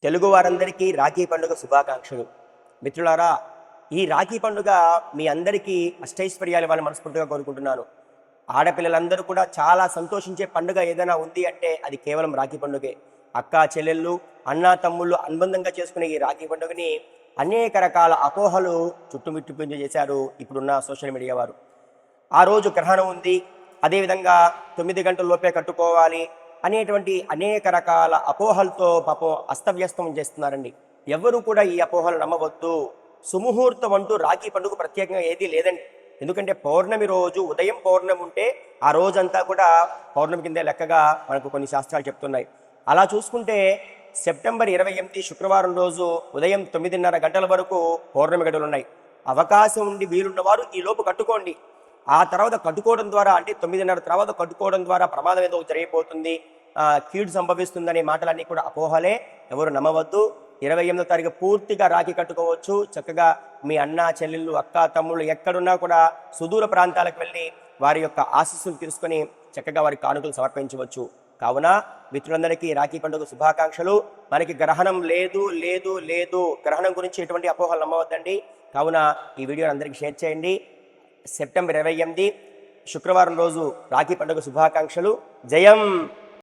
తెలుగు వారందరికీ రాఖీ పండుగ శుభాకాంక్షలు. మిత్రులారా, ఈ రాఖీ పండుగ మీ అందరికీ అష్టైశ్వర్యాలు ఇవ్వాలని మనస్ఫూర్తిగా కోరుకుంటున్నాను. ఆడపిల్లలందరూ కూడా చాలా సంతోషించే పండుగ ఏదైనా ఉంది అంటే అది కేవలం రాఖీ పండుగే. అక్కా చెల్లెళ్ళు, అన్నా తమ్ముళ్ళు అనుబంధంగా చేసుకునే ఈ రాఖీ పండుగని అనేక రకాల అపోహలు చుట్టుముట్టింపు చేశారు ఇప్పుడున్న సోషల్ మీడియా వారు. ఆ రోజు గ్రహణం ఉంది, అదేవిధంగా 9 గంటల లోపే కట్టుకోవాలి అనేటువంటి అనేక రకాల అపోహలతో పాపం అస్తవ్యస్తం చేస్తున్నారండి. ఎవరు కూడా ఈ అపోహలు నమ్మవద్దు. సుముహూర్తం అంటూ రాఖీ పండుగ ప్రత్యేకంగా ఏదీ లేదండి. ఎందుకంటే పౌర్ణమి రోజు ఉదయం పౌర్ణమి ఉంటే ఆ రోజంతా కూడా పౌర్ణమి కిందే లెక్కగా మనకు కొన్ని శాస్త్రాలు చెప్తున్నాయి. అలా చూసుకుంటే సెప్టెంబర్ 28 శుక్రవారం రోజు ఉదయం 9:30 గంటల వరకు పౌర్ణమి గడువులు ఉన్నాయి. అవకాశం ఉండి వీలున్నవారు ఈ లోపు కట్టుకోండి. ఆ తర్వాత కట్టుకోవడం ద్వారా అంటే 9:30 తర్వాత కట్టుకోవడం ద్వారా ప్రమాదం ఏదో జరిగిపోతుంది, కీడు సంభవిస్తుందనే మాటలన్నీ కూడా అపోహలే. ఎవరు నమ్మవద్దు. 28వ తారీఖు పూర్తిగా రాఖీ కట్టుకోవచ్చు. చక్కగా మీ అన్న చెల్లెళ్ళు, అక్క తమ్ముళ్ళు ఎక్కడున్నా కూడా సుదూర ప్రాంతాలకు వెళ్ళి వారి యొక్క ఆశీస్సులు తీసుకొని చక్కగా వారి కానుకలు సమర్పించవచ్చు. కావున మిత్రులందరికీ రాఖీ పండుగ శుభాకాంక్షలు. మనకి గ్రహణం లేదు లేదు లేదు, గ్రహణం గురించి ఎటువంటి అపోహలు నమ్మవద్దండి. కావున ఈ వీడియోని అందరికీ షేర్ చేయండి. సెప్టెంబర్ 28 శుక్రవారం రోజు రాఖీ పండుగ శుభాకాంక్షలు. జయం.